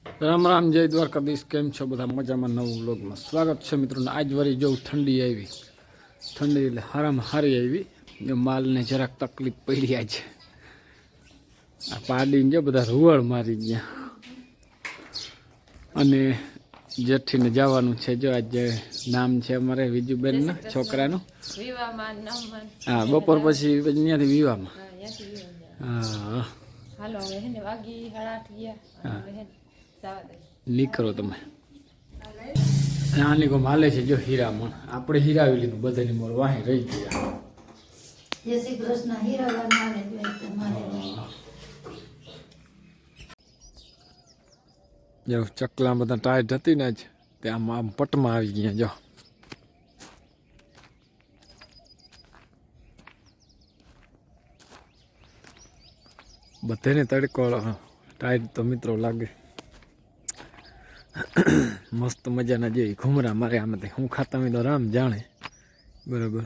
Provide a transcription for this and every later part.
રામ રામ, જય દ્વારકાધીશ. કેમ છો બધા? મજામાં? નવું વ્લોગમાં સ્વાગત છે મિત્રોને. આજ વળી જો ઠંડી આવી, ઠંડી એટલે હારામાં હારી આવી. જો માલને જરાક તકલીફ પડી છે. આ પાડીને જો બધા રૂવળ મારી ગયા. અને જેઠીને જવાનું છે. જો આજે નામ છે અમારે વિજુબેનના છોકરાનું. હા, બપોર પછી અહીંયાથી વિવામાં. હા, નીકળો તમે. આની કોમ હાલે છે જો હીરામણ. આપણે હીરાવી લીધું બધાની મોર વાહી રહી ગયા. જય શ્રી કૃષ્ણ. હીરાવા જો ચકલા બધા ટાઈટ હતી ને જ તે આમ પટમાં આવી ગયા. જો બધાને તડકો ટાઈટ તો મિત્રો લાગે. મસ્ત મજાના જેવી ઘુમરા મારે આમાંથી હું ખાતા હોય તો રામ જાણે. બરાબર.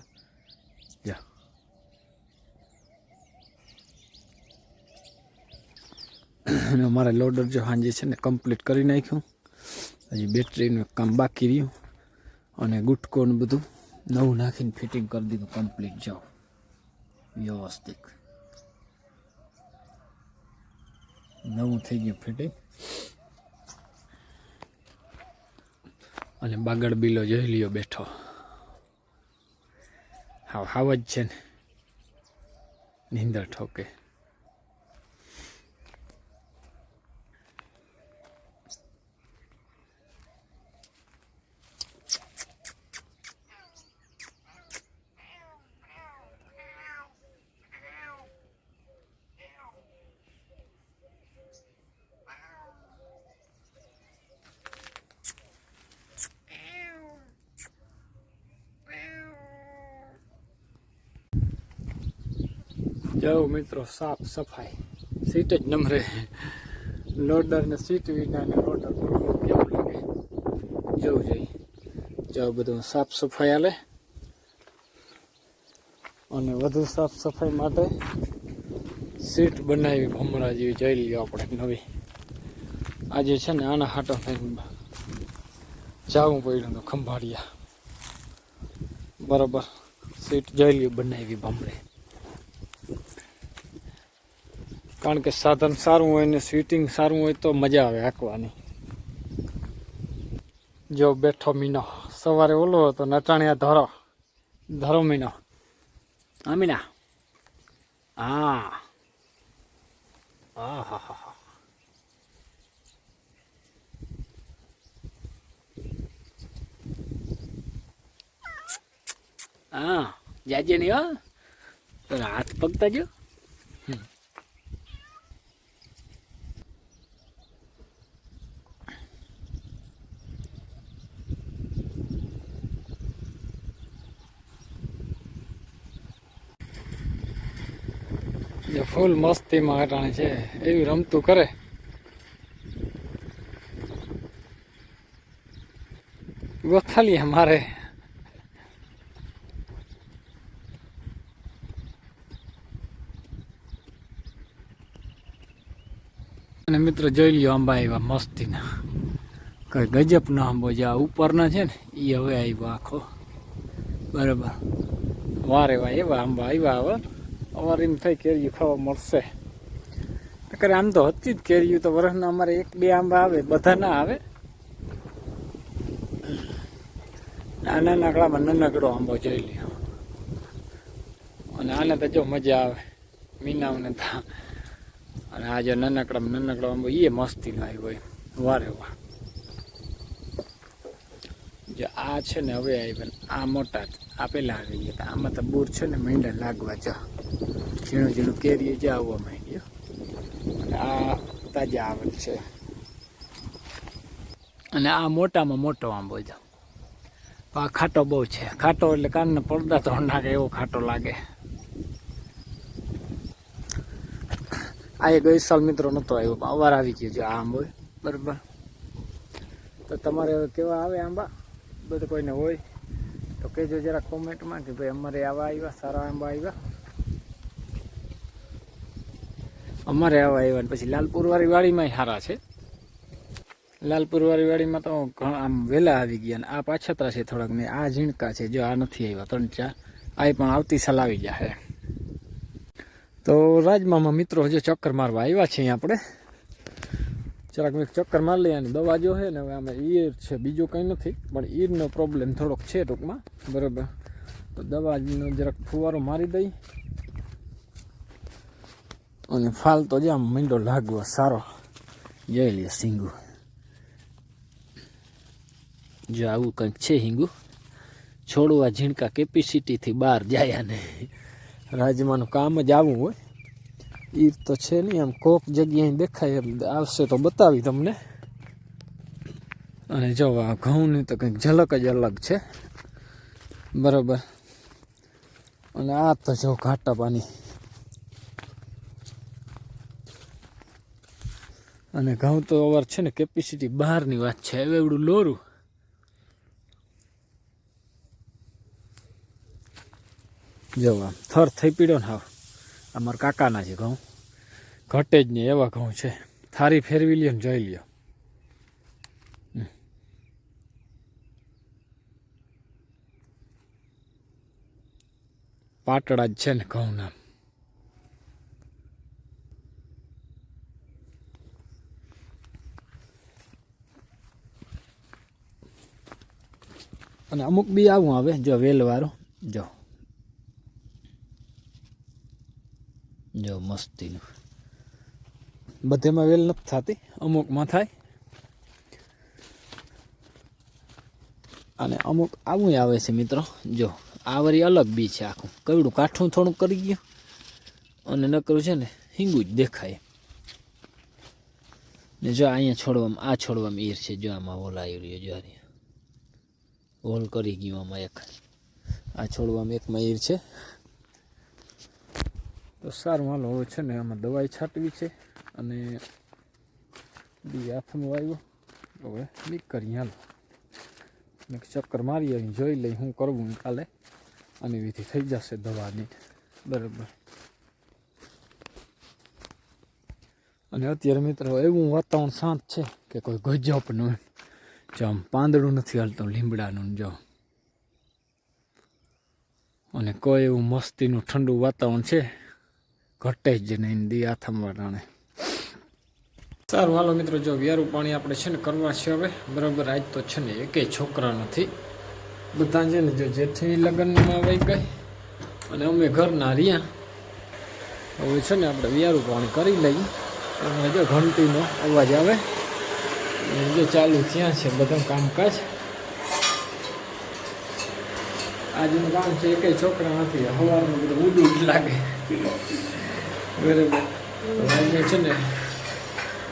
જા અને અમારે લોડર જો સાંજે છે ને કમ્પ્લીટ કરી નાખ્યું. હજી બેટરીનું કામ બાકી રહ્યું અને ગુટકોનું બધું નવું નાખીને ફિટિંગ કરી દીધું કમ્પ્લીટ. જાઓ વ્યવસ્થિત નવું થઈ ગયું ફિટિંગ. અને બાગડ બિલો જોઈ લ્યો બેઠો. હાવ જ છે ને નીંદર ઠોકે. જાઓ મિત્રો, સાફ સફાઈ. સીટ જ નમરે. લોડર ને સીટ વિના ને લોડર કેવું લાગે જવું જોઈએ. જાઓ બધું સાફ સફાઈ હાલે. અને વધુ સાફ સફાઈ માટે સીટ બનાવી ભમરા જેવી જોઈ લ્યો આપણે નવી. આજે છે ને આના હાટો થઈને જવું પડ્યું તો ખંભાળિયા. બરાબર. સીટ જોઈ લ્યો બનાવી ભમરે. કારણ કે સાધન સારું હોય ને સીટિંગ સારું હોય તો મજા આવે હાંકવાની. જો બેઠો મીનો. સવારે ઓલો હતો નટાણિયા ધરો મીનો. મીના. હા, હા હા હા. હા, જાજે નહીં હો. હાથ પગતા જો. ફૂલ મસ્તીમાં હટાણે છે. એવી રમતું કરે. ગોથાલીએ મારે. અને મિત્રો જોઈ લ્યો આંબા આવ્યા મસ્તીના. કઈ ગજબ નો આંબો જે આ ઉપરના છે ને એ હવે આવ્યો આખો. બરાબર. વારે વા એવા આંબા આવ્યા. હવે અમારે એમ થાય કેરીયું ખાવા મળશે. નકર આમ તો હતી જ કેરીયું તો વર્ષના અમારે 1-2 આંબા આવે, બધા ના આવે. નાના નાકડામાં નાનકડો આંબો જોઈ લ્યો. અને આને તો જો મજા આવે મીનાઓને તો. અને આ જો નાનકડામાં નાનકડો આંબો એ મસ્તીનો આવ્યો હોય. વારે વાહ. જો આ છે ને હવે આવ્યા. આ મોટા આ પેલા આવી ગયા. આમાં તો બૂર છે ને મીંડા લાગવા. જો ઝીણું ઝીણું કેરી જ આવવા માંડ્યો. અને આ તાજા આવે છે. અને આ મોટામાં મોટો આંબો જો. આ ખાટો બહુ છે. ખાટો એટલે કાનના પડદા તો નાખે એવો ખાટો લાગે. આ એ ગઈ સાલ મિત્રો નહોતો આવ્યો. અવાર આવી ગયો છે આ આંબો. બરાબર. તો તમારે કેવા આવે આંબા બધું કોઈને હોય તો કહેજો જરા કોમેન્ટમાં કે ભાઈ અમારે આવા આવ્યા, સારા આંબા આવ્યા. અમારે આવા આવ્યા. પછી લાલપુર વાળી વાડીમાં સારા છે. લાલપુર વાળી વાડીમાં તો આમ વહેલા આવી ગયા ને આ પાછતરા છે થોડાક ને આ ઝીણકા છે જો આ નથી આવ્યા 3-4 આ પણ આવતી સાલ આવી જશે. તો રાજમામાં મિત્રો હજુ ચક્કર મારવા આવ્યા છે અહીંયા આપણે જરાક એક ચક્કર મારી લઈએ અને દવા જો છે ને હવે આમાં ઈયર છે બીજું કંઈ નથી પણ ઈરનો પ્રોબ્લેમ થોડોક છે ટૂંકમાં બરાબર. તો દવાનો જરાક ફુવારો મારી દઈ અને ફાલ તો જ આમ મીંડો લાગવો સારો જોઈ લે સિંગુ જો આવું કંઈક છે હિંગુ છોડવા ઝીણકા કેપેસિટીથી બહાર જાય ને રાજમાનું કામ જ આવું હોય. ઈર તો છે નહીં આમ કોક જગ્યાએ દેખાય આવશે તો બતાવી તમને. અને જો આ ઘઉંની તો કંઈક ઝલક જ અલગ છે બરાબર. અને આ તો જો ઘાટા પાણી અને ઘઉં તો અવાર છે ને કેપેસિટી બહારની વાત છે. હવે એવડું લોરું જો આમ થર થઈ પીડ્યો ને હાવ અમારા કાકાના છે ઘઉં ઘટે જ નહીં એવા ઘઉં છે. થારી ફેરવી લ્યો ને જોઈ લ્યો. પાટડા જ છે ને ઘઉં નામ. અને અમુક બી આવું આવે જો વેલવાળું જો મસ્તીનું બધેમાં વેલ નથી થતી અમુકમાં થાય. અને અમુક આવું આવે છે મિત્રો જો આ વળી અલગ બી છે આખું કવડું કાઠું થોડુંક કરી ગયું અને નકરું છે ને હિંગું જ દેખાય. ને જો અહીંયા છોડવામાં આ છોડવામાં ઈર છે જો આમાં ઓલ આવી રહ્યો જો હોલ કરી ગયું આમાં એક આ છોડવામાં એકમાં ઈર છે. તો સારું હાલો હવે છે ને આમાં દવાઈ છાંટવી છે અને બી હાથમાં આવ્યો હવે નીકળી હાલો એક ચક્કર મારી આવી જોઈ લઈ હું કરવું કાલે આની વિધિ થઈ જશે દવાની બરાબર. અને અત્યારે મિત્રો એવું વાતાવરણ શાંત છે કે કોઈ ગજબનું જો આમ પાંદડું નથી હાલતું લીમડાનું જો અને કોઈ એવું મસ્તીનું ઠંડુ વાતાવરણ છે ઘટે જ નહીં દી આથમવા ટાણે. સારું હાલો મિત્રો જો વ્યારું પાણી આપણે છે ને કરવા છે હવે બરાબર. આજ તો છે ને એકેય છોકરા નથી બધા છે ને જો જેથી લગ્નમાં વહી ગઈ અને અમે ઘરના રહ્યા. હવે છે ને આપણે વ્યારું પાણી કરી લઈએ. અને જો ઘંટીનો અવાજ આવે જે ચાલુ ત્યાં છે બધા કામકાજ. આજનું કામ છે એકેય છોકરા નથી સવારનું બધું ઉડું જ લાગે બરાબર. આજે છે ને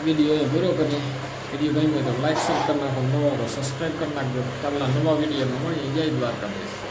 વિડીયો એ પૂરો કરીએ. વિડીયો ગમ્યો તો લાઈક શેર કરી નાખો, નવો સબસ્ક્રાઈબ કરી નાખજો. કાલના નવા વિડીયોમાં મળીએ. જય દ્વારકાધીશ.